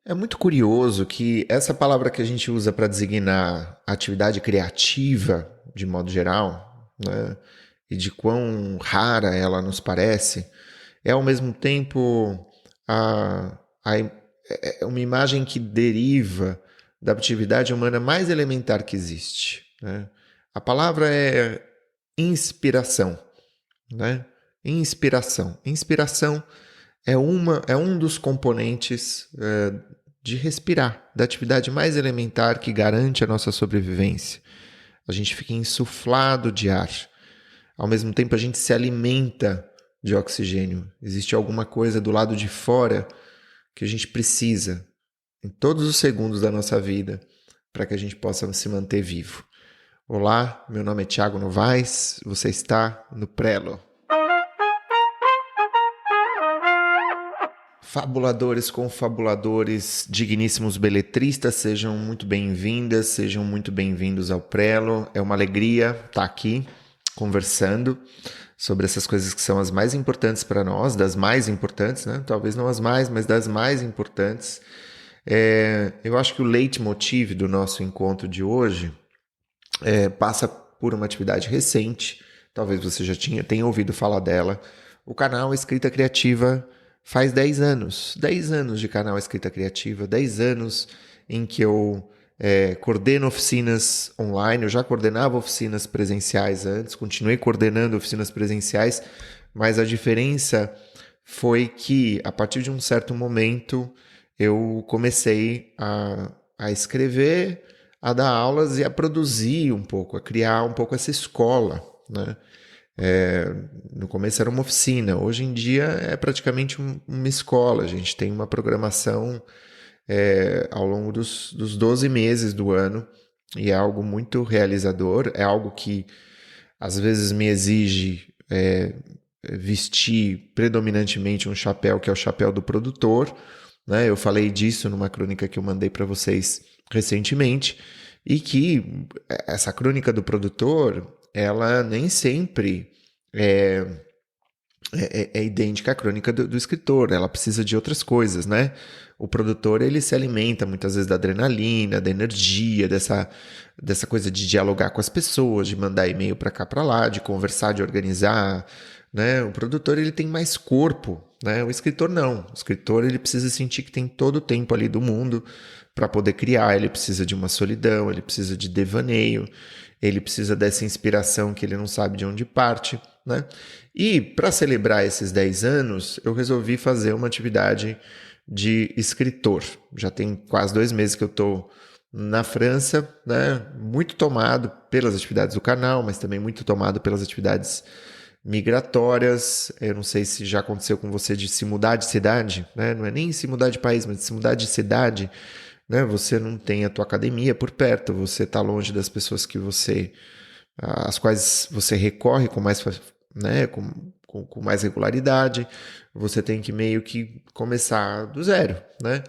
É muito curioso que essa palavra que a gente usa para designar a atividade criativa, de modo geral, né, e de quão rara ela nos parece, é ao mesmo tempo é uma imagem que deriva da atividade humana mais elementar que existe, né? A palavra é inspiração, né? Inspiração. Inspiração é um dos componentes de respirar, da atividade mais elementar que garante a nossa sobrevivência. A gente fica insuflado de ar. Ao mesmo tempo, a gente se alimenta de oxigênio. Existe alguma coisa do lado de fora que a gente precisa em todos os segundos da nossa vida para que a gente possa se manter vivo. Olá, meu nome é Thiago Novaes, você está no Prelo. Fabuladores, confabuladores, digníssimos beletristas, sejam muito bem-vindas, sejam muito bem-vindos ao Prelo. É uma alegria estar aqui conversando sobre essas coisas que são as mais importantes para nós, das mais importantes, né? Talvez não as mais, mas das mais importantes. Eu acho que o leitmotiv do nosso encontro de hoje passa por uma atividade recente, talvez você já tenha ouvido falar dela. O canal Escrita Criativa faz 10 anos. 10 anos de canal Escrita Criativa, 10 anos em que eu coordeno oficinas online. Eu já coordenava oficinas presenciais antes, continuei coordenando oficinas presenciais, mas a diferença foi que, a partir de um certo momento, eu comecei a escrever, a dar aulas e a produzir um pouco, a criar um pouco essa escola, né? No começo era uma oficina, hoje em dia é praticamente uma escola. A gente tem uma programação ao longo dos 12 meses do ano e é algo muito realizador, é algo que às vezes me exige vestir predominantemente um chapéu que é o chapéu do produtor, né? Eu falei disso numa crônica que eu mandei para vocês recentemente e que essa crônica do produtor, ela nem sempre é idêntica à crônica do escritor, ela precisa de outras coisas, né? O produtor, ele se alimenta muitas vezes da adrenalina, da energia, dessa coisa de dialogar com as pessoas, de mandar e-mail para cá, para lá, de conversar, de organizar, né? O produtor, ele tem mais corpo, né? O escritor não. O escritor, ele precisa sentir que tem todo o tempo ali do mundo para poder criar, ele precisa de uma solidão, ele precisa de devaneio, ele precisa dessa inspiração que ele não sabe de onde parte, né? E para celebrar esses 10 anos, eu resolvi fazer uma atividade de escritor. Já tem quase 2 meses que eu estou na França, né? Muito tomado pelas atividades do canal, mas também muito tomado pelas atividades migratórias. Eu não sei se já aconteceu com você de se mudar de cidade, né? Não é nem se mudar de país, mas de se mudar de cidade, né? Você não tem a tua academia por perto, você está longe das pessoas às quais você recorre com mais, né, com mais regularidade. Você tem que meio que começar do zero, né?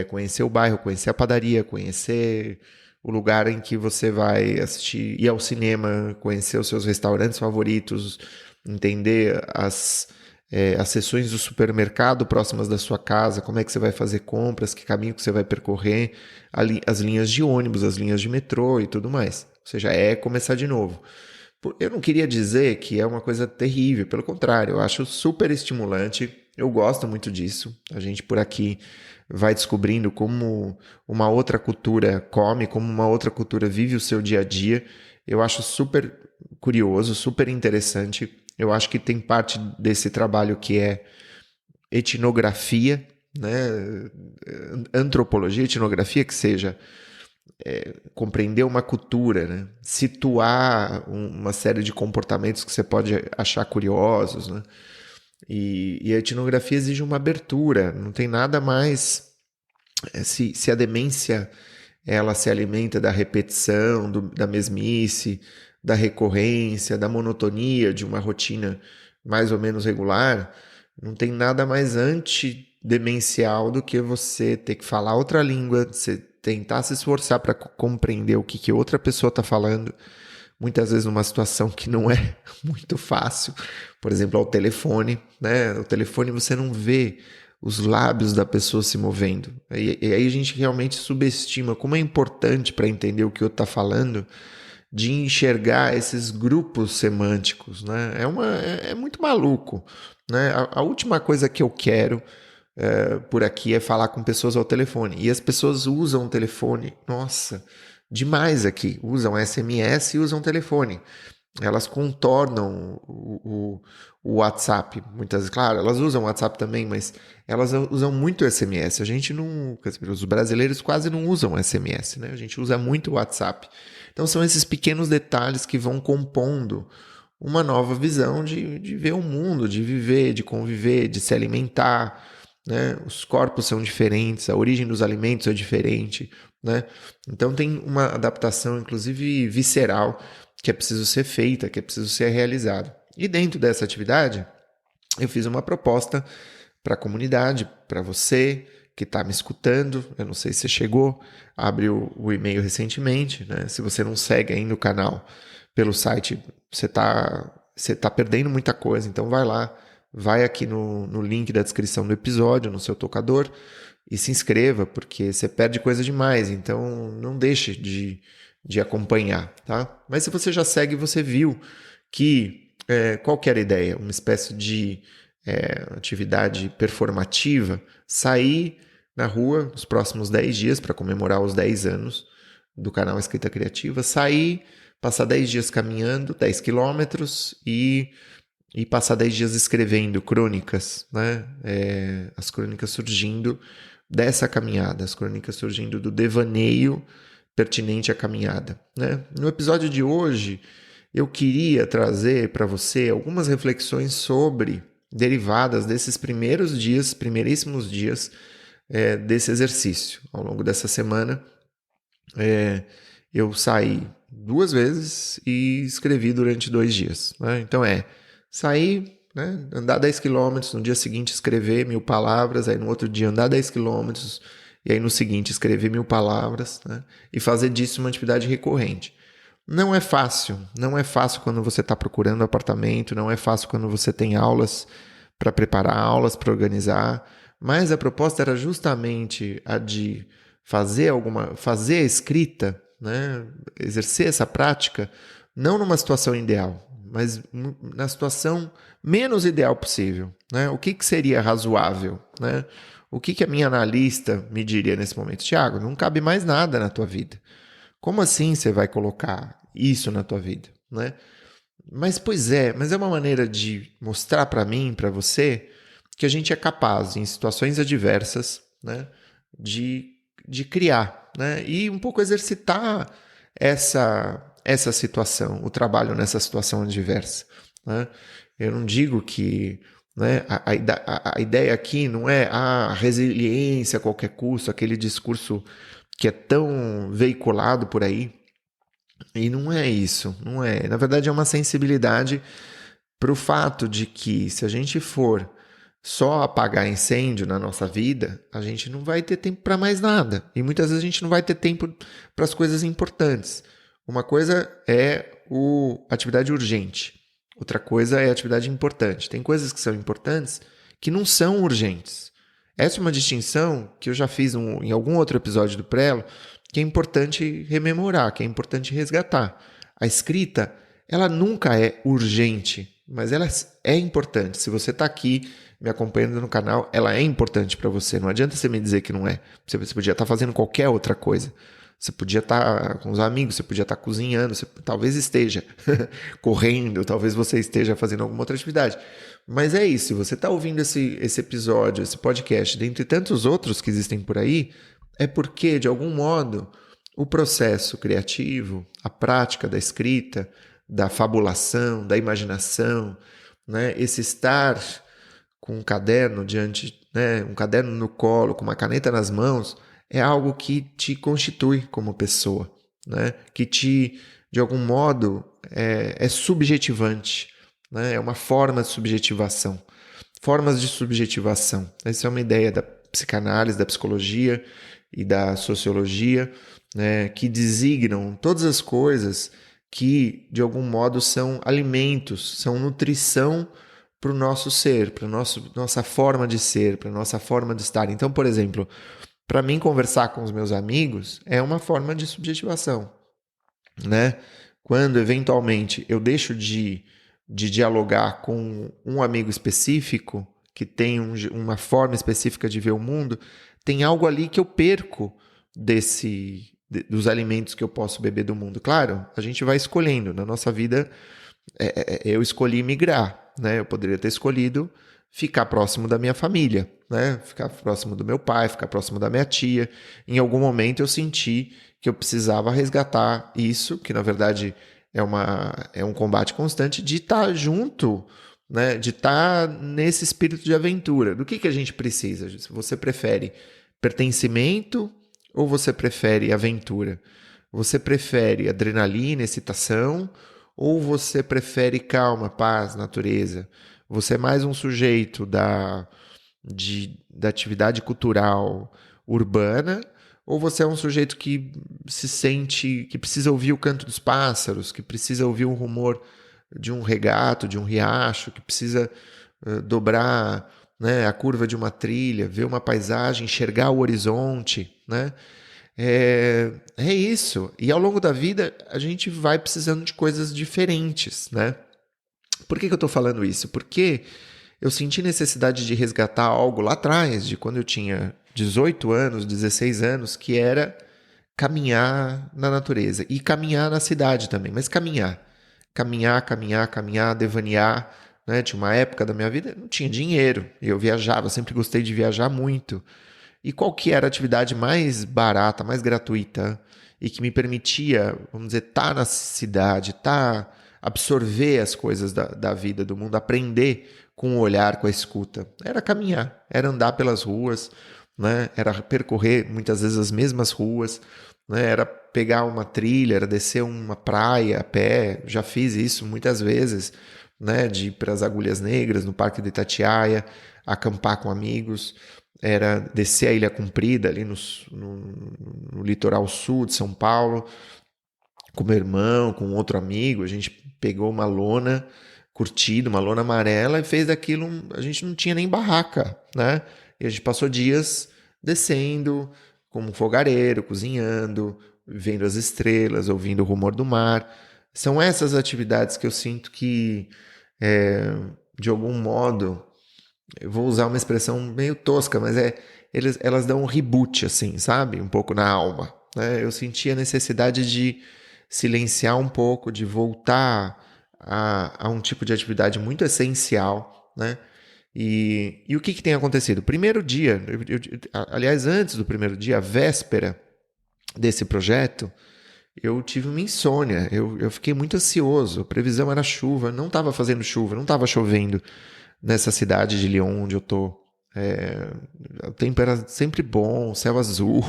Conhecer o bairro, conhecer a padaria, conhecer o lugar em que você vai assistir, ir ao cinema, conhecer os seus restaurantes favoritos, entender as seções do supermercado próximas da sua casa, como é que você vai fazer compras, que caminho que você vai percorrer, as linhas de ônibus, as linhas de metrô e tudo mais. Ou seja, começar de novo. Eu não queria dizer que é uma coisa terrível, pelo contrário, eu acho super estimulante, eu gosto muito disso. A gente por aqui vai descobrindo como uma outra cultura come, como uma outra cultura vive o seu dia a dia. Eu acho super curioso, super interessante. Eu acho que tem parte desse trabalho que é etnografia, né? Antropologia, etnografia, que seja compreender uma cultura, né? Situar uma série de comportamentos que você pode achar curiosos, né? E a etnografia exige uma abertura, não tem nada mais. Se a demência ela se alimenta da repetição, da mesmice, da recorrência, da monotonia de uma rotina mais ou menos regular, não tem nada mais antidemencial do que você ter que falar outra língua, você tentar se esforçar para compreender o que outra pessoa está falando, muitas vezes numa situação que não é muito fácil, por exemplo, ao telefone, né? O telefone você não vê os lábios da pessoa se movendo. E aí a gente realmente subestima como é importante para entender o que o outro está falando, de enxergar esses grupos semânticos, né? É muito maluco, né? A última coisa que eu quero por aqui é falar com pessoas ao telefone. E as pessoas usam o telefone, nossa, demais aqui. Usam SMS e usam telefone. Elas contornam o WhatsApp, muitas vezes. Claro, elas usam o WhatsApp também, mas elas usam muito o SMS. A gente não... Os brasileiros quase não usam SMS, né? A gente usa muito o WhatsApp. Então são esses pequenos detalhes que vão compondo uma nova visão de ver o mundo, de viver, de conviver, de se alimentar, né? Os corpos são diferentes, a origem dos alimentos é diferente, né? Então tem uma adaptação, inclusive visceral, que é preciso ser feita, que é preciso ser realizada. E dentro dessa atividade, eu fiz uma proposta para a comunidade, para você que está me escutando. Eu não sei se você chegou, abriu o e-mail recentemente, né? Se você não segue ainda o canal pelo site, você tá perdendo muita coisa. Então vai lá, vai aqui no link da descrição do episódio, no seu tocador, e se inscreva, porque você perde coisa demais. Então não deixe de acompanhar, tá? Mas se você já segue, você viu que qual que era a ideia? Uma espécie de atividade performativa, sair na rua nos próximos 10 dias para comemorar os 10 anos do canal Escrita Criativa, sair, passar 10 dias caminhando, 10 quilômetros e passar 10 dias escrevendo crônicas, né? As crônicas surgindo dessa caminhada, as crônicas surgindo do devaneio pertinente à caminhada, né? No episódio de hoje, eu queria trazer para você algumas reflexões sobre derivadas desses primeiríssimos dias desse exercício. Ao longo dessa semana, eu saí 2 vezes e escrevi durante 2 dias, né? Então sair, né, andar 10 quilômetros, no dia seguinte escrever 1000 palavras, aí no outro dia andar 10 quilômetros, e aí no seguinte escrever 1000 palavras, né, e fazer disso uma atividade recorrente. Não é fácil quando você está procurando apartamento, não é fácil quando você tem aulas para preparar, aulas para organizar, mas a proposta era justamente a de fazer a escrita, né, exercer essa prática, não numa situação ideal, mas na situação menos ideal possível, né? O que seria razoável, né? O que a minha analista me diria nesse momento? Tiago, não cabe mais nada na tua vida. Como assim você vai colocar isso na tua vida, né? Mas é uma maneira de mostrar para mim, para você, que a gente é capaz, em situações adversas, né, de criar, né? E um pouco exercitar essa situação, o trabalho nessa situação adversa, né? Eu não digo que, né, a ideia aqui não é a resiliência a qualquer custo, aquele discurso que é tão veiculado por aí. E não é isso, não é. Na verdade, é uma sensibilidade para o fato de que, se a gente for só apagar incêndio na nossa vida, a gente não vai ter tempo para mais nada. E muitas vezes a gente não vai ter tempo para as coisas importantes. Uma coisa é a atividade urgente, outra coisa é a atividade importante. Tem coisas que são importantes que não são urgentes. Essa é uma distinção que eu já fiz em algum outro episódio do Prelo, que é importante rememorar, que é importante resgatar. A escrita, ela nunca é urgente, mas ela é importante. Se você está aqui me acompanhando no canal, ela é importante para você. Não adianta você me dizer que não é. Você podia estar fazendo qualquer outra coisa. Você podia estar com os amigos, você podia estar cozinhando, você talvez esteja correndo, talvez você esteja fazendo alguma outra atividade. Mas é isso, se você está ouvindo esse episódio, esse podcast, dentre tantos outros que existem por aí, é porque, de algum modo, o processo criativo, a prática da escrita, da fabulação, da imaginação, né, esse estar com um caderno um caderno no colo, com uma caneta nas mãos, é algo que te constitui como pessoa, né, que de algum modo, é subjetivante, né, é uma forma de subjetivação. Formas de subjetivação. Essa é uma ideia da psicanálise, da psicologia e da sociologia, né, que designam todas as coisas que, de algum modo, são alimentos, são nutrição para o nosso ser, para nossa forma de ser, para nossa forma de estar. Então, por exemplo, para mim conversar com os meus amigos é uma forma de subjetivação, né? Quando eventualmente eu deixo de dialogar com um amigo específico que tem uma forma específica de ver o mundo, tem algo ali que eu perco dos alimentos que eu posso beber do mundo. Claro, a gente vai escolhendo. Na nossa vida, eu escolhi migrar, né? Eu poderia ter escolhido ficar próximo da minha família, né? Ficar próximo do meu pai, ficar próximo da minha tia. Em algum momento eu senti que eu precisava resgatar isso, que na verdade é um combate constante de estar junto, né? De estar nesse espírito de aventura. Do que a gente precisa? Você prefere pertencimento ou você prefere aventura? Você prefere adrenalina, excitação, ou você prefere calma, paz, natureza? Você é mais um sujeito da atividade cultural urbana, ou você é um sujeito que se sente, que precisa ouvir o canto dos pássaros, que precisa ouvir o rumor de um regato, de um riacho, que precisa dobrar, né, a curva de uma trilha, ver uma paisagem, enxergar o horizonte, né? É isso. E ao longo da vida, a gente vai precisando de coisas diferentes, né? Por que eu estou falando isso? Porque eu senti necessidade de resgatar algo lá atrás, de quando eu tinha 18 anos, 16 anos, que era caminhar na natureza. E caminhar na cidade também, mas caminhar. Caminhar, devanear, né? Tinha uma época da minha vida, não tinha dinheiro. Eu viajava, sempre gostei de viajar muito. E qual que era a atividade mais barata, mais gratuita e que me permitia, vamos dizer, estar na cidade, absorver as coisas da vida, do mundo, aprender com o olhar, com a escuta? Era caminhar, era andar pelas ruas, né? Era percorrer muitas vezes as mesmas ruas, né? Era pegar uma trilha, era descer uma praia a pé. Já fiz isso muitas vezes, né? De ir para as Agulhas Negras, no Parque de Itatiaia, acampar com amigos. Era descer a Ilha Comprida, ali no litoral sul de São Paulo, com meu irmão, com outro amigo. A gente pegou uma lona curtida, uma lona amarela, e fez daquilo, a gente não tinha nem barraca, né? E a gente passou dias descendo, como um fogareiro, cozinhando, vendo as estrelas, ouvindo o rumor do mar. São essas atividades que eu sinto que, de algum modo, eu vou usar uma expressão meio tosca, mas elas dão um reboot, assim, sabe? Um pouco na alma, né? Eu senti a necessidade de silenciar um pouco, de voltar a um tipo de atividade muito essencial, né? E o que tem acontecido? Primeiro dia, aliás, antes do primeiro dia, a véspera desse projeto, eu tive uma insônia, eu fiquei muito ansioso, a previsão era chuva, não estava fazendo chuva, não estava chovendo nessa cidade de Lyon onde eu tô. O tempo era sempre bom, céu azul.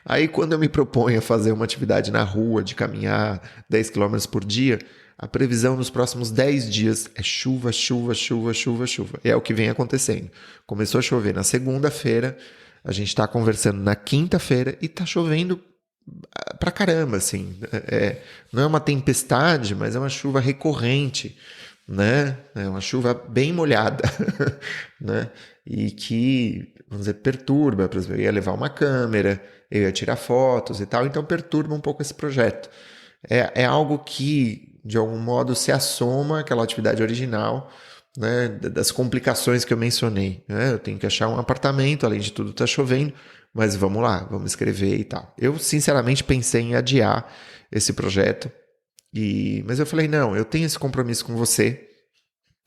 Aí quando eu me proponho a fazer uma atividade na rua, de caminhar 10 quilômetros por dia, a previsão nos próximos 10 dias é chuva, chuva, chuva, chuva, chuva. E é o que vem acontecendo. Começou a chover na segunda-feira, a gente está conversando na quinta-feira e está chovendo pra caramba, assim. Não é uma tempestade, mas é uma chuva recorrente, né? É uma chuva bem molhada, né? E que, vamos dizer, perturba. Por exemplo, eu ia levar uma câmera, eu ia tirar fotos e tal, então perturba um pouco esse projeto. É algo que, de algum modo, se assoma àquela atividade original, né? Das complicações que eu mencionei, né? Eu tenho que achar um apartamento, além de tudo tá chovendo, mas vamos lá, vamos escrever e tal. Eu, sinceramente, pensei em adiar esse projeto, mas eu falei, não, eu tenho esse compromisso com você,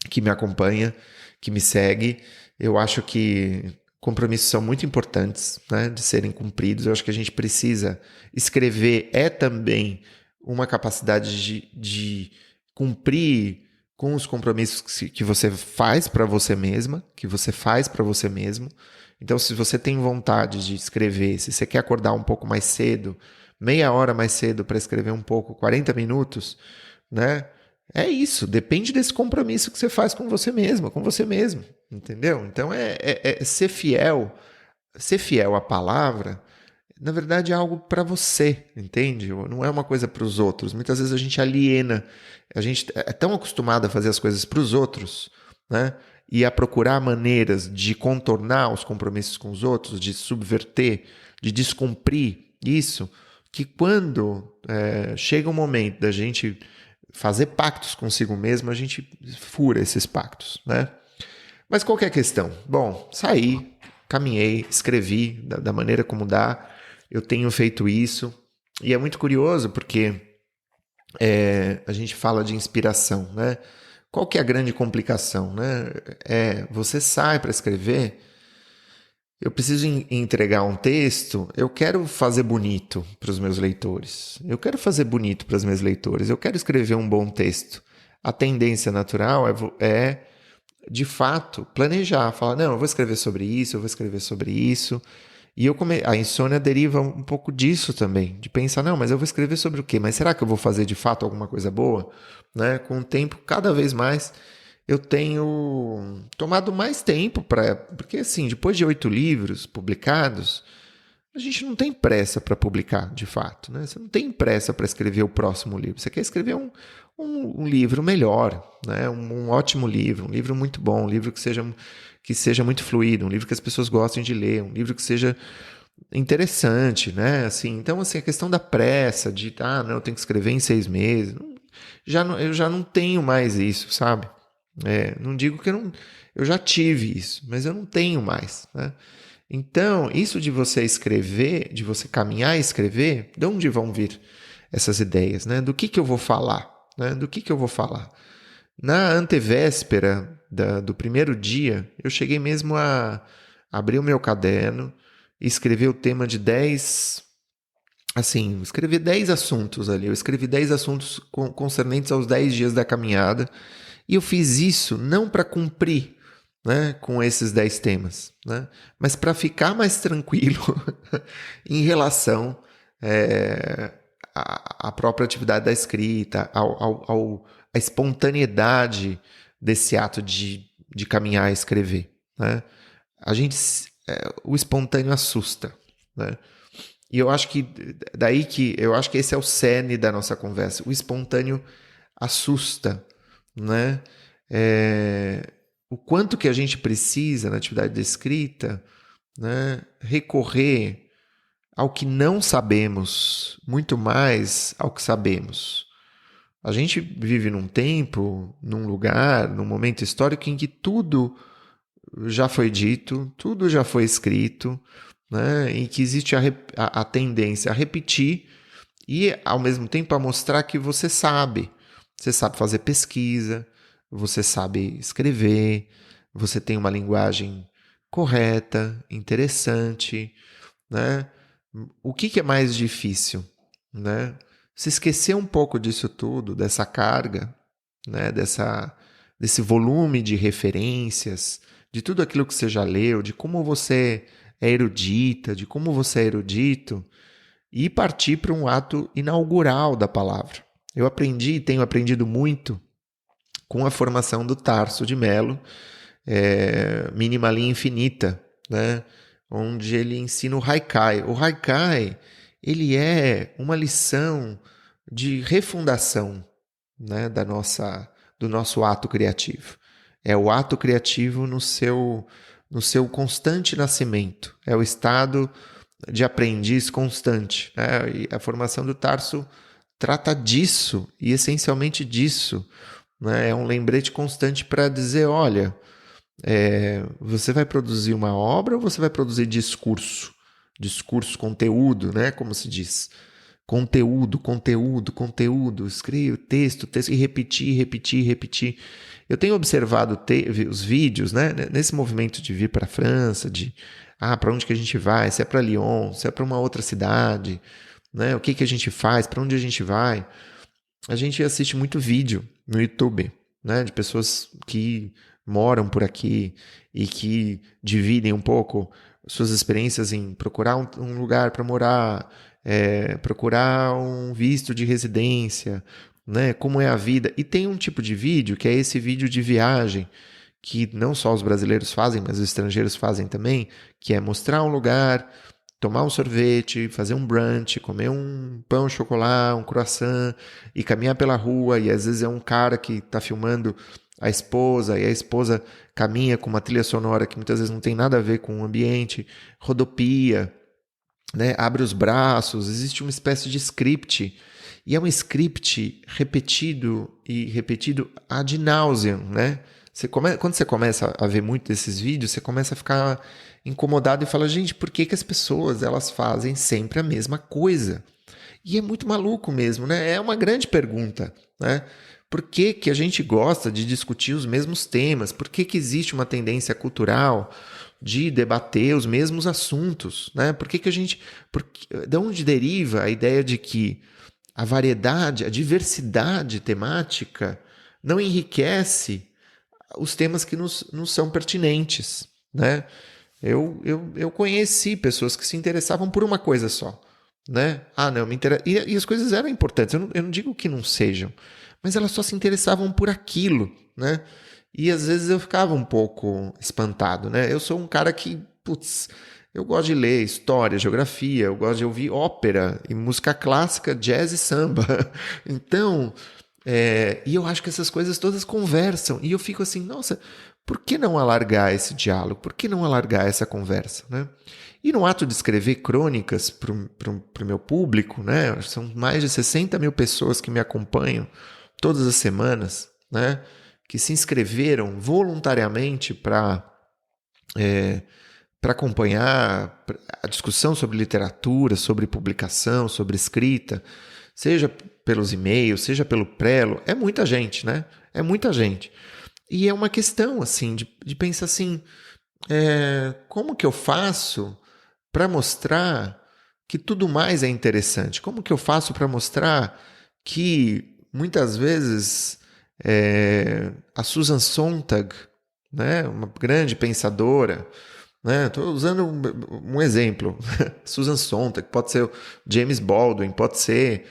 que me acompanha, que me segue. Eu acho que compromissos são muito importantes, né, de serem cumpridos. Eu acho que a gente precisa escrever, também uma capacidade de cumprir com os compromissos que você faz para você mesma, que você faz para você mesmo. Então, se você tem vontade de escrever, se você quer acordar um pouco mais cedo, meia hora mais cedo para escrever um pouco, 40 minutos, né? É isso, depende desse compromisso que você faz com você mesma, com você mesmo, entendeu? Então, ser fiel à palavra, na verdade, é algo para você, entende? Não é uma coisa para os outros. Muitas vezes a gente aliena, a gente é tão acostumado a fazer as coisas para os outros, né? E a procurar maneiras de contornar os compromissos com os outros, de subverter, de descumprir isso, que quando chega o momento da gente fazer pactos consigo mesmo, a gente fura esses pactos, né? Mas qual que é a questão? Bom, saí, caminhei, escrevi da maneira como dá, eu tenho feito isso, e é muito curioso porque a gente fala de inspiração, né? Qual que é a grande complicação, né? Você sai para escrever, eu preciso entregar um texto, eu quero fazer bonito para os meus leitores, eu quero fazer bonito para os meus leitores, eu quero escrever um bom texto. A tendência natural é de fato, planejar, falar, não, eu vou escrever sobre isso, eu vou escrever sobre isso. E a insônia deriva um pouco disso também, de pensar, não, mas eu vou escrever sobre o quê? Mas será que eu vou fazer de fato alguma coisa boa? Né? Com o tempo, cada vez mais, eu tenho tomado mais tempo porque, assim, depois de 8 livros publicados, a gente não tem pressa para publicar, de fato. Né? Você não tem pressa para escrever o próximo livro. Você quer escrever um livro melhor, né? Um ótimo livro, um livro muito bom, um livro que seja muito fluido, um livro que as pessoas gostem de ler, um livro que seja interessante, né? Assim, então, assim, a questão da pressa, não, eu tenho que escrever em 6 meses, eu já não tenho mais isso, sabe? Não digo que eu já tive isso, mas eu não tenho mais, né? Então, isso de você escrever, de você caminhar e escrever, de onde vão vir essas ideias, né? Do que eu vou falar, né? Do que eu vou falar? Na antevéspera do primeiro dia, eu cheguei mesmo a abrir o meu caderno e escrever o tema de 10, assim, escrevi 10 assuntos ali. Eu escrevi 10 assuntos concernentes aos 10 dias da caminhada e eu fiz isso não para cumprir, né, com esses 10 temas, né, mas para ficar mais tranquilo em relação à própria atividade da escrita, à espontaneidade desse ato de caminhar e escrever. Né? O espontâneo assusta. Né? E eu acho que eu acho que esse é o cerne da nossa conversa. O espontâneo assusta, né? O quanto que a gente precisa na atividade da escrita, né, recorrer ao que não sabemos, muito mais ao que sabemos. A gente vive num tempo, num lugar, num momento histórico em que tudo já foi dito, tudo já foi escrito, né, em que existe a tendência a repetir e, ao mesmo tempo, a mostrar que você sabe fazer pesquisa, você sabe escrever, você tem uma linguagem correta, interessante, né? O que é mais difícil, né? Se esquecer um pouco disso tudo, dessa carga, né? Desse volume de referências, de tudo aquilo que você já leu, de como você é erudita, de como você é erudito, e partir para um ato inaugural da palavra. Eu tenho aprendido muito com a formação do Tarso de Mello, Minimalia Infinita, né? Onde ele ensina o Haikai. O Haikai, ele é uma lição de refundação, né, do nosso ato criativo. É o ato criativo no seu constante nascimento. É o estado de aprendiz constante. Né? E a formação do Tarso trata disso, e essencialmente disso. Né? É um lembrete constante para dizer, olha, você vai produzir uma obra ou você vai produzir discurso? Discurso, conteúdo, né? Como se diz. Conteúdo. Escrever texto e repetir. Eu tenho observado os vídeos, né? Nesse movimento de vir para a França, para onde que a gente vai? Se é para Lyon, se é para uma outra cidade, né? O que a gente faz? Para onde a gente vai? A gente assiste muito vídeo no YouTube, né? De pessoas que moram por aqui e que dividem um pouco suas experiências em procurar um lugar para morar, procurar um visto de residência, né? Como é a vida. E tem um tipo de vídeo que é esse vídeo de viagem, que não só os brasileiros fazem, mas os estrangeiros fazem também, que é mostrar um lugar, tomar um sorvete, fazer um brunch, comer um pão, chocolate, um croissant e caminhar pela rua, e às vezes é um cara que está filmando a esposa, e a esposa caminha com uma trilha sonora que muitas vezes não tem nada a ver com o ambiente, rodopia, né? Abre os braços, existe uma espécie de script, e é um script repetido e repetido ad nauseam, né? Quando você começa a ver muito desses vídeos, você começa a ficar incomodado e fala, gente, por que as pessoas elas fazem sempre a mesma coisa? E é muito maluco mesmo, né? É uma grande pergunta, né? Por que que a gente gosta de discutir os mesmos temas? Por que que existe uma tendência cultural de debater os mesmos assuntos, né? Por que que a gente... de onde deriva a ideia de que a variedade, a diversidade temática não enriquece os temas que nos são pertinentes, né? Eu conheci pessoas que se interessavam por uma coisa só, né? Ah, não, me interessa. E as coisas eram importantes, eu não digo que não sejam, mas elas só se interessavam por aquilo, né? E às vezes eu ficava um pouco espantado, né? Eu sou um cara que, putz, eu gosto de ler história, geografia, eu gosto de ouvir ópera e música clássica, jazz e samba. Então, e eu acho que essas coisas todas conversam. E eu fico assim, nossa, por que não alargar esse diálogo? Por que não alargar essa conversa, né? E no ato de escrever crônicas para o meu público, né? São mais de 60 mil pessoas que me acompanham todas as semanas, né? Que se inscreveram voluntariamente para acompanhar a discussão sobre literatura, sobre publicação, sobre escrita, seja pelos e-mails, seja pelo Prelo, é muita gente, né? É muita gente. E é uma questão, assim, de pensar assim, como que eu faço para mostrar que tudo mais é interessante? Como que eu faço para mostrar que, muitas vezes, a Susan Sontag, né, uma grande pensadora, né, estou usando um exemplo, Susan Sontag, pode ser o James Baldwin, pode ser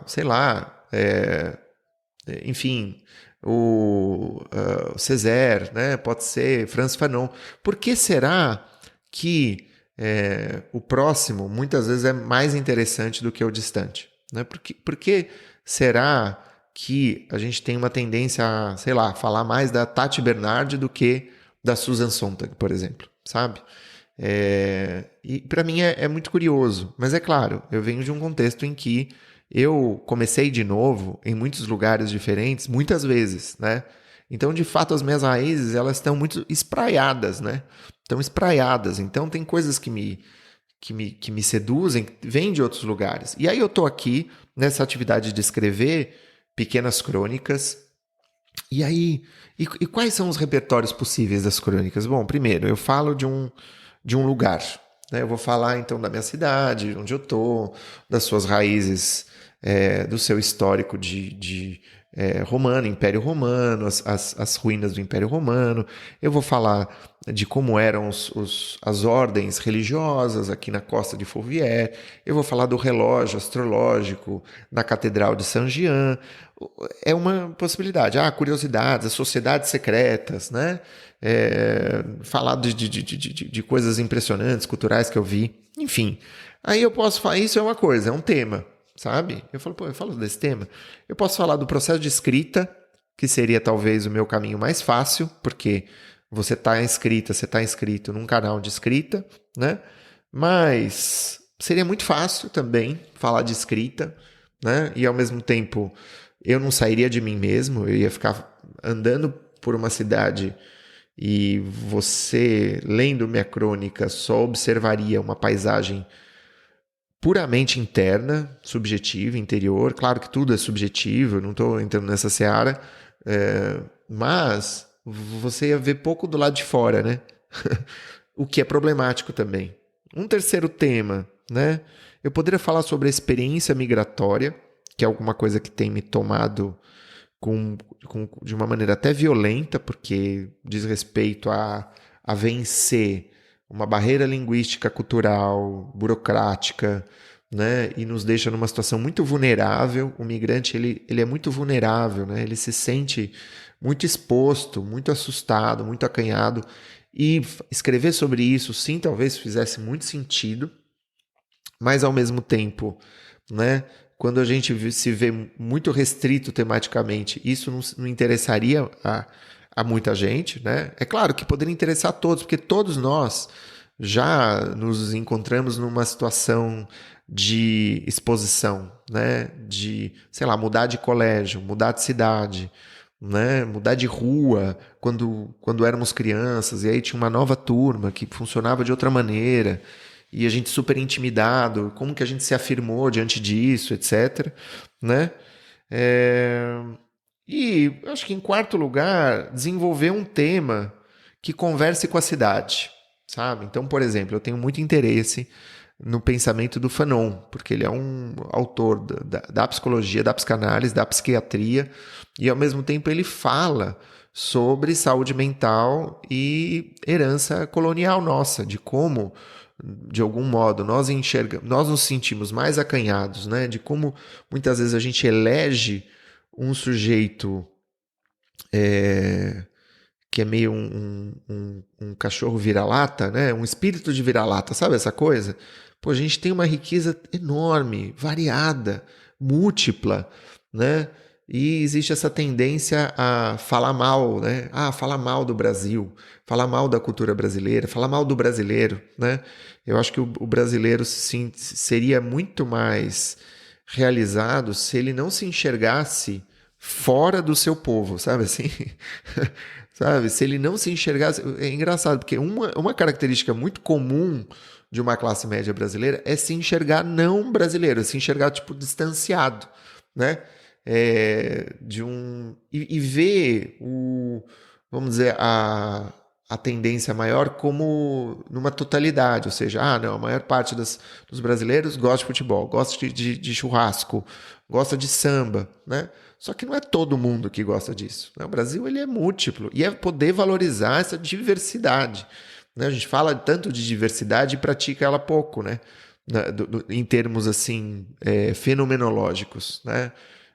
sei lá, enfim, o Césaire, né? Pode ser Frantz Fanon. Por que será que o próximo muitas vezes é mais interessante do que o distante? Né? Por que será que a gente tem uma tendência a, sei lá, falar mais da Tati Bernardi do que da Susan Sontag, por exemplo, sabe? E para mim é muito curioso, mas é claro, eu venho de um contexto em que eu comecei de novo em muitos lugares diferentes, muitas vezes, né? Então, de fato, as minhas raízes, elas estão muito espraiadas, né? Estão espraiadas. Então, tem coisas que me seduzem, vêm de outros lugares. E aí eu tô aqui nessa atividade de escrever pequenas crônicas. E aí, e quais são os repertórios possíveis das crônicas? Bom, primeiro, eu falo de um lugar, né? Eu vou falar, então, da minha cidade, onde eu tô, das suas raízes, do seu histórico de romano, Império Romano, as ruínas do Império Romano. Eu vou falar de como eram as ordens religiosas aqui na costa de Fourvière. Eu vou falar do relógio astrológico na Catedral de Saint-Jean. É uma possibilidade. Curiosidades, as sociedades secretas, né? Falar de coisas impressionantes, culturais que eu vi. Enfim, aí eu posso falar, isso é uma coisa, é um tema, sabe? Eu falo desse tema. Eu posso falar do processo de escrita, que seria talvez o meu caminho mais fácil, porque você está inscrito num canal de escrita, né? Mas seria muito fácil também falar de escrita, né? E ao mesmo tempo eu não sairia de mim mesmo, eu ia ficar andando por uma cidade e você, lendo minha crônica, só observaria uma paisagem puramente interna, subjetiva, interior. Claro que tudo é subjetivo, eu não estou entrando nessa seara, mas você ia ver pouco do lado de fora, né? O que é problemático também. Um terceiro tema, né? Eu poderia falar sobre a experiência migratória, que é alguma coisa que tem me tomado de uma maneira até violenta, porque diz respeito a vencer uma barreira linguística, cultural, burocrática, né? E nos deixa numa situação muito vulnerável. O migrante ele é muito vulnerável, né? Ele se sente muito exposto, muito assustado, muito acanhado. E escrever sobre isso, sim, talvez fizesse muito sentido, mas ao mesmo tempo, né, quando a gente se vê muito restrito tematicamente, isso não interessaria a muita gente, né? É claro que poderia interessar a todos, porque todos nós já nos encontramos numa situação de exposição, né? De, sei lá, mudar de colégio, mudar de cidade, né? Mudar de rua quando éramos crianças, e aí tinha uma nova turma que funcionava de outra maneira, e a gente super intimidado, como que a gente se afirmou diante disso, etc, né? E acho que em quarto lugar, desenvolver um tema que converse com a cidade, sabe? Então, por exemplo, eu tenho muito interesse no pensamento do Fanon, porque ele é um autor da psicologia, da psicanálise, da psiquiatria, e ao mesmo tempo ele fala sobre saúde mental e herança colonial nossa, de como, de algum modo, nós nos sentimos mais acanhados, né? De como muitas vezes a gente elege um sujeito que é meio um cachorro vira-lata, né? Um espírito de vira-lata, sabe essa coisa? Pô, a gente tem uma riqueza enorme, variada, múltipla, né? E existe essa tendência a falar mal, né? Ah, falar mal do Brasil, falar mal da cultura brasileira, falar mal do brasileiro, né? Eu acho que o brasileiro seria muito mais realizado se ele não se enxergasse fora do seu povo, sabe assim? Sabe? Se ele não se enxergasse... É engraçado, porque uma característica muito comum de uma classe média brasileira é se enxergar não brasileiro, é se enxergar, tipo, distanciado, né? E ver vamos dizer, a tendência maior como numa totalidade, ou seja, não, a maior parte dos brasileiros gosta de futebol, gosta de churrasco, gosta de samba, né? Só que não é todo mundo que gosta disso, né? O Brasil ele é múltiplo e é poder valorizar essa diversidade, né? A gente fala tanto de diversidade e pratica ela pouco, né? Em termos assim fenomenológicos, né?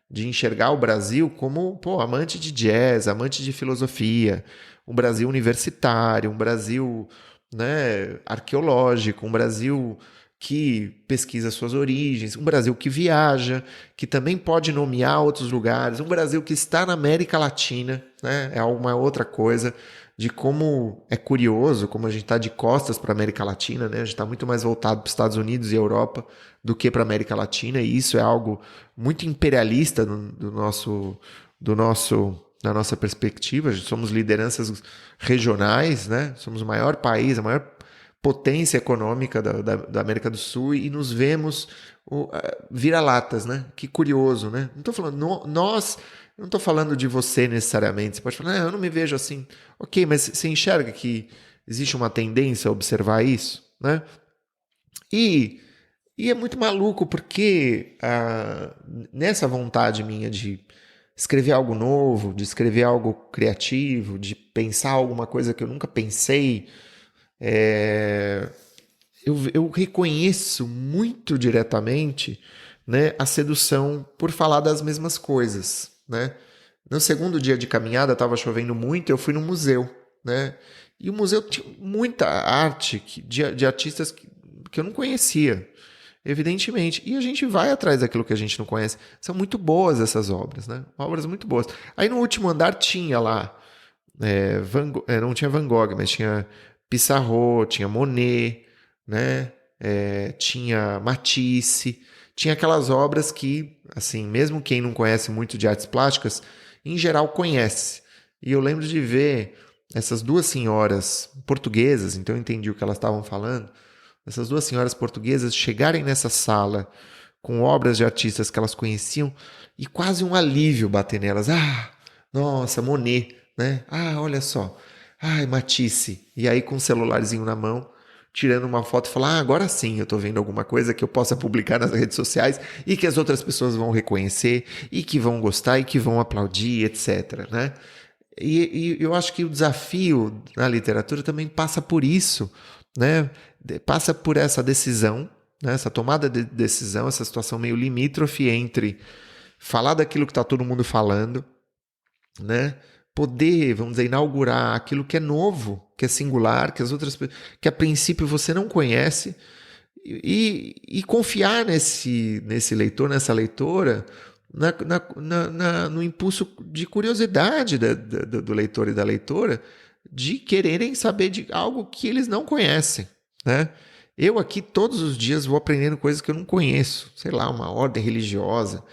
De enxergar o Brasil como, pô, amante de jazz, amante de filosofia, um Brasil universitário, um Brasil, né, arqueológico, um Brasil que pesquisa suas origens, um Brasil que viaja, que também pode nomear outros lugares, um Brasil que está na América Latina, né, é uma outra coisa de como é curioso, como a gente está de costas para a América Latina, né, a gente está muito mais voltado para os Estados Unidos e Europa do que para a América Latina, e isso é algo muito imperialista da nossa perspectiva. Somos lideranças regionais, né? Somos o maior país, a maior potência econômica da América do Sul e nos vemos vira-latas, né? Que curioso, né? Não estou falando nós, não estou falando de você necessariamente. Você pode falar, eu não me vejo assim. Ok, mas você enxerga que existe uma tendência a observar isso, né? E é muito maluco porque nessa vontade minha de escrever algo novo, de escrever algo criativo, de pensar alguma coisa que eu nunca pensei, eu reconheço muito diretamente, né, a sedução por falar das mesmas coisas, né? No segundo dia de caminhada, estava chovendo muito, eu fui no museu, né? E o museu tinha muita arte de artistas que eu não conhecia, evidentemente. E a gente vai atrás daquilo que a gente não conhece. São muito boas essas obras, né? Obras muito boas. Aí no último andar tinha lá, não tinha Van Gogh, mas tinha Pissarro, tinha Monet, né? Tinha Matisse, tinha aquelas obras que, assim, mesmo quem não conhece muito de artes plásticas, em geral conhece. E eu lembro de ver essas duas senhoras portuguesas, então eu entendi o que elas estavam falando, essas duas senhoras portuguesas chegarem nessa sala com obras de artistas que elas conheciam e quase um alívio bater nelas. Ah, nossa, Monet, né? Ah, olha só. Ai, Matisse. E aí com o celularzinho na mão, tirando uma foto e falar, agora sim eu tô vendo alguma coisa que eu possa publicar nas redes sociais e que as outras pessoas vão reconhecer e que vão gostar e que vão aplaudir, etc, né? E eu acho que o desafio na literatura também passa por isso, né? Passa por essa decisão, né? Essa tomada de decisão, essa situação meio limítrofe entre falar daquilo que está todo mundo falando, né? Poder, vamos dizer, inaugurar aquilo que é novo, que é singular, que a princípio você não conhece, e confiar nesse leitor, nessa leitora, no impulso de curiosidade do leitor e da leitora, de quererem saber de algo que eles não conhecem, né? Eu aqui todos os dias vou aprendendo coisas que eu não conheço. Sei lá, uma ordem religiosa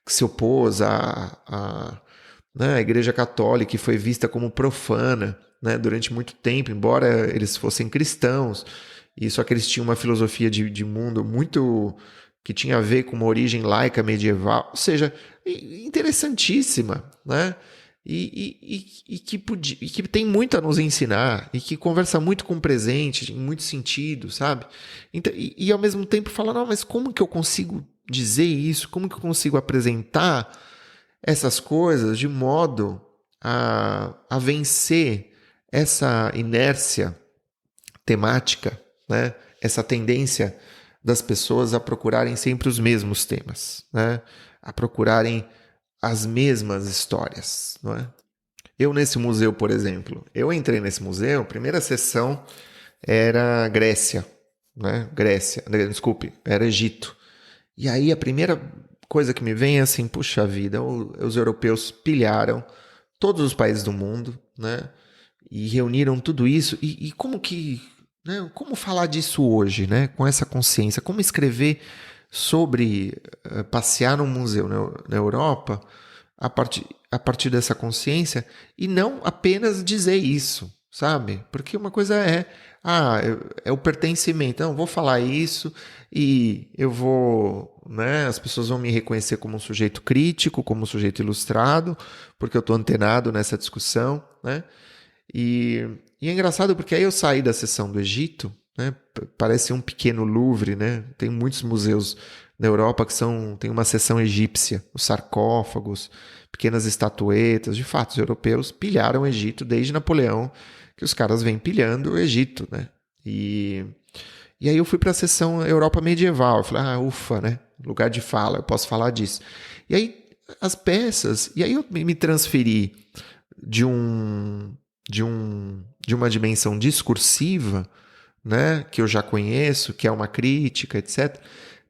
que se opôs né, a Igreja Católica, que foi vista como profana, né, durante muito tempo, embora eles fossem cristãos, e só que eles tinham uma filosofia de mundo muito que tinha a ver com uma origem laica medieval, ou seja, interessantíssima, né? Que tem muito a nos ensinar e que conversa muito com o presente, em muitos sentidos, sabe? Então, ao mesmo tempo fala, não, mas como que eu consigo dizer isso? Como que eu consigo apresentar essas coisas de modo a vencer essa inércia temática, né? Essa tendência das pessoas a procurarem sempre os mesmos temas, né? A procurarem as mesmas histórias, não é? Eu nesse museu, por exemplo, eu entrei nesse museu, a primeira sessão era Grécia, né? Desculpe, era Egito. E aí a primeira coisa que me vem é assim, puxa vida, os europeus pilharam todos os países do mundo, né? E reuniram tudo isso. E como que, né? Como falar disso hoje, né? Com essa consciência? Como escrever sobre passear num museu na Europa a partir dessa consciência e não apenas dizer isso, sabe? Porque uma coisa é o pertencimento. Não, vou falar isso e eu vou, né? As pessoas vão me reconhecer como um sujeito crítico, como um sujeito ilustrado, porque eu estou antenado nessa discussão, né? E é engraçado porque aí eu saí da sessão do Egito, né? Parece um pequeno Louvre, né? Tem muitos museus na Europa que tem uma seção egípcia, os sarcófagos, pequenas estatuetas. De fato, os europeus pilharam o Egito desde Napoleão, que os caras vêm pilhando o Egito, né? E aí eu fui para a seção Europa medieval. Eu falei, ufa, né? Lugar de fala, eu posso falar disso. E aí as peças, e aí eu me transferi de uma dimensão discursiva, né, que eu já conheço, que é uma crítica, etc.,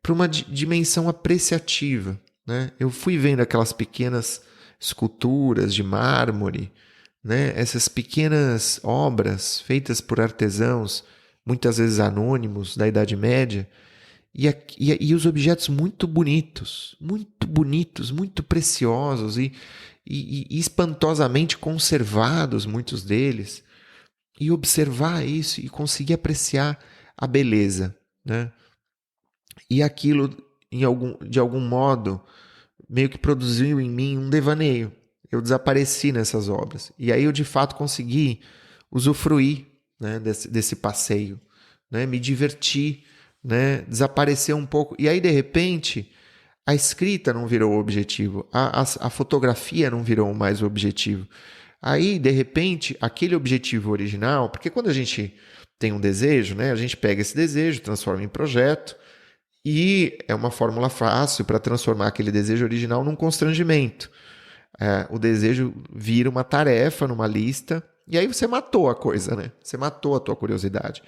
para uma dimensão apreciativa, né? Eu fui vendo aquelas pequenas esculturas de mármore, né, essas pequenas obras feitas por artesãos, muitas vezes anônimos, da Idade Média, e os objetos muito bonitos, muito preciosos e espantosamente conservados, muitos deles, e observar isso e conseguir apreciar a beleza, né? E aquilo, de algum modo, meio que produziu em mim um devaneio. Eu desapareci nessas obras. E aí eu, de fato, consegui usufruir, né, desse passeio, né? Me divertir, né? Desaparecer um pouco. E aí, de repente, a escrita não virou o objetivo. A fotografia não virou mais o objetivo. Aí, de repente, aquele objetivo original... Porque quando a gente tem um desejo, né, a gente pega esse desejo, transforma em projeto, e é uma fórmula fácil para transformar aquele desejo original num constrangimento. O desejo vira uma tarefa numa lista, e aí você matou a coisa, né? Você matou a tua curiosidade.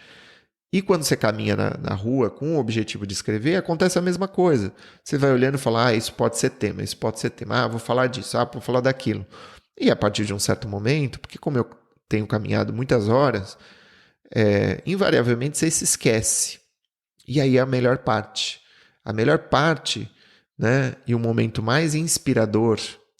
E quando você caminha na rua com o objetivo de escrever, acontece a mesma coisa. Você vai olhando e fala, isso pode ser tema, isso pode ser tema. Vou falar disso, vou falar daquilo. E a partir de um certo momento, porque como eu tenho caminhado muitas horas, invariavelmente você se esquece. E aí é a melhor parte. A melhor parte, né, e o momento mais inspirador,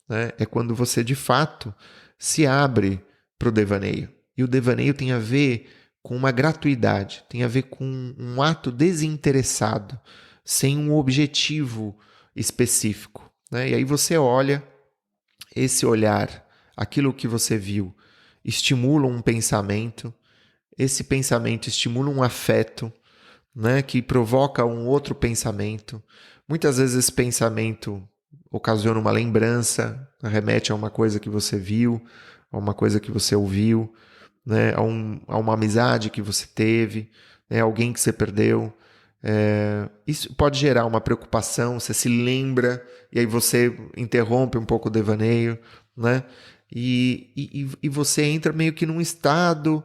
né, é quando você, de fato, se abre para o devaneio. E o devaneio tem a ver com uma gratuidade, tem a ver com um ato desinteressado, sem um objetivo específico, né? E aí você olha, esse olhar, aquilo que você viu, estimula um pensamento, esse pensamento estimula um afeto, né, que provoca um outro pensamento. Muitas vezes esse pensamento ocasiona uma lembrança, remete a uma coisa que você viu, a uma coisa que você ouviu, né, a uma amizade que você teve, né, alguém que você perdeu. Isso pode gerar uma preocupação, você se lembra, e aí você interrompe um pouco o devaneio, né? E você entra meio que num estado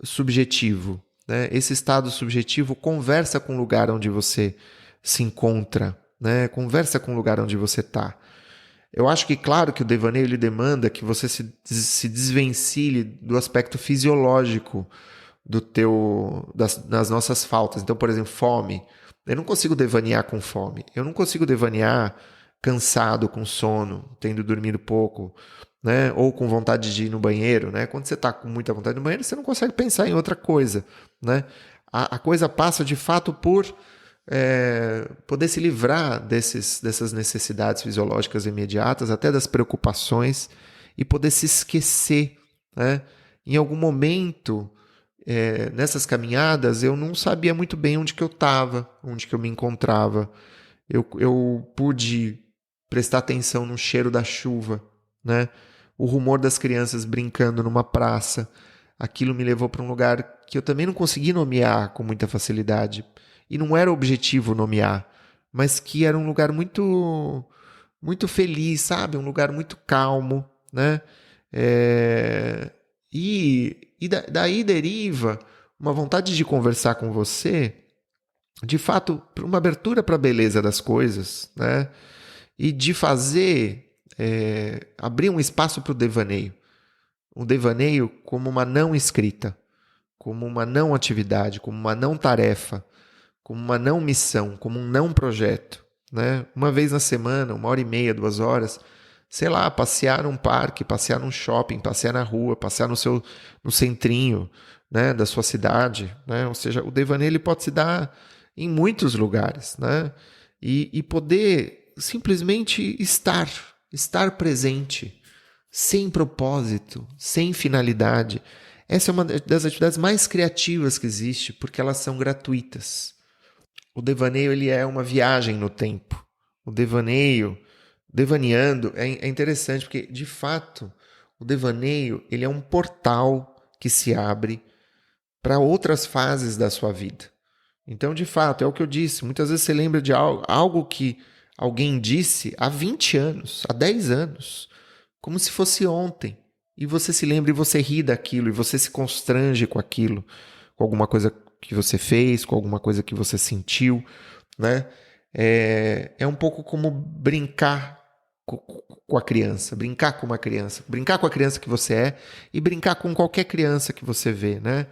subjetivo, né? Esse estado subjetivo conversa com o lugar onde você se encontra, né? Conversa com o lugar onde você está. Eu acho que, claro, que o devaneio ele demanda que você se desvencilhe do aspecto fisiológico das nossas faltas. Então, por exemplo, fome. Eu não consigo devanear com fome. Eu não consigo devanear cansado, com sono, tendo dormido pouco, né? Ou com vontade de ir no banheiro, né? Quando você está com muita vontade de ir no banheiro, você não consegue pensar em outra coisa, né? A coisa passa, de fato, por poder se livrar dessas necessidades fisiológicas imediatas, até das preocupações, e poder se esquecer, né? Em algum momento, nessas caminhadas, eu não sabia muito bem onde que eu estava, onde que eu me encontrava. Eu pude prestar atenção no cheiro da chuva, né? O rumor das crianças brincando numa praça. Aquilo me levou para um lugar que eu também não consegui nomear com muita facilidade. E não era o objetivo nomear, mas que era um lugar muito, muito feliz, sabe? Um lugar muito calmo, né? Daí deriva uma vontade de conversar com você, de fato, uma abertura para a beleza das coisas, né? E de abrir um espaço para o devaneio. O devaneio como uma não escrita, como uma não atividade, como uma não tarefa, como uma não missão, como um não projeto, né? Uma vez na semana, 1h30, 2 horas, sei lá, passear num parque, passear num shopping, passear na rua, passear no centrinho, né, da sua cidade, né? Ou seja, o devaneio ele pode se dar em muitos lugares, né? E poder simplesmente estar presente, sem propósito, sem finalidade. Essa é uma das atividades mais criativas que existe, porque elas são gratuitas. O devaneio ele é uma viagem no tempo. O devaneando, é interessante porque, de fato, o devaneio ele é um portal que se abre para outras fases da sua vida. Então, de fato, é o que eu disse. Muitas vezes você lembra de algo que alguém disse há 20 anos, há 10 anos, como se fosse ontem. E você se lembra e você ri daquilo, e você se constrange com aquilo, com alguma coisa que você fez, com alguma coisa que você sentiu, né? É um pouco como brincar com a criança, brincar com uma criança, brincar com a criança que você é e brincar com qualquer criança que você vê, né?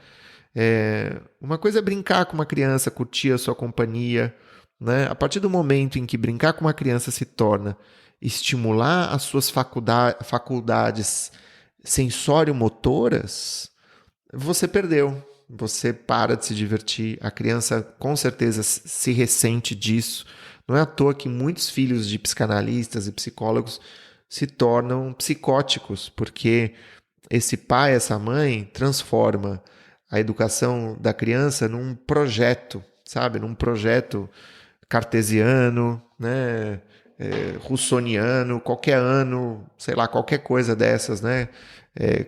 Uma coisa é brincar com uma criança, curtir a sua companhia, né? A partir do momento em que brincar com uma criança se torna estimular as suas faculdades sensório-motoras, você perdeu. Você para de se divertir. A criança com certeza se ressente disso. Não é à toa que muitos filhos de psicanalistas e psicólogos se tornam psicóticos, porque esse pai, essa mãe, transforma a educação da criança num projeto, sabe? Num projeto cartesiano, né? Russoniano, qualquer ano, sei lá, qualquer coisa dessas, né?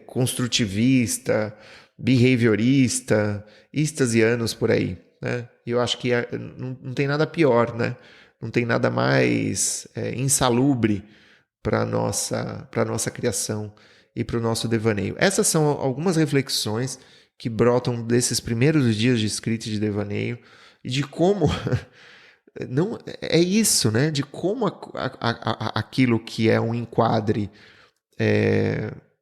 Construtivista, behaviorista, istasianos por aí, né? E eu acho que não tem nada pior, né? Não tem nada mais insalubre para nossa criação e para o nosso devaneio. Essas são algumas reflexões que brotam desses primeiros dias de escrita e de devaneio e de como não é isso, né? De como aquilo que é um enquadre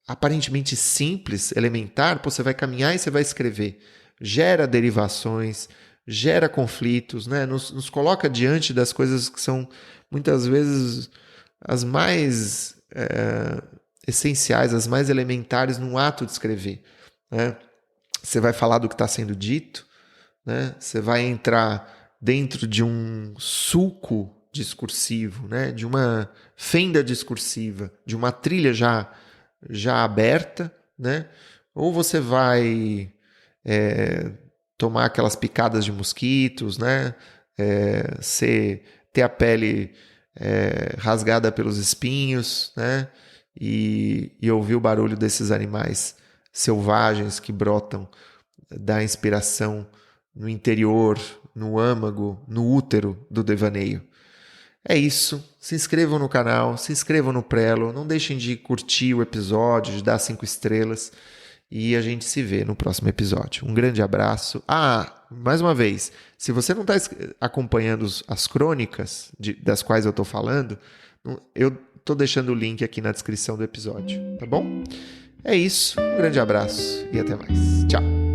aparentemente simples, elementar, você vai caminhar e você vai escrever. Gera derivações, gera conflitos, né? Nos coloca diante das coisas que são muitas vezes as mais essenciais, as mais elementares num ato de escrever, né? Você vai falar do que está sendo dito, né? Você vai entrar dentro de um sulco discursivo, né? De uma fenda discursiva, de uma trilha já aberta, né? Ou você vai tomar aquelas picadas de mosquitos, né? Ter a pele rasgada pelos espinhos, né? E ouvir o barulho desses animais selvagens que brotam da inspiração no interior, no âmago, no útero do devaneio. É isso. Se inscrevam no canal, se inscrevam no Prelo, não deixem de curtir o episódio, de dar 5 estrelas e a gente se vê no próximo episódio. Um grande abraço. Mais uma vez, se você não está acompanhando as crônicas das quais eu estou falando, eu estou deixando o link aqui na descrição do episódio, tá bom? É isso, um grande abraço e até mais. Tchau!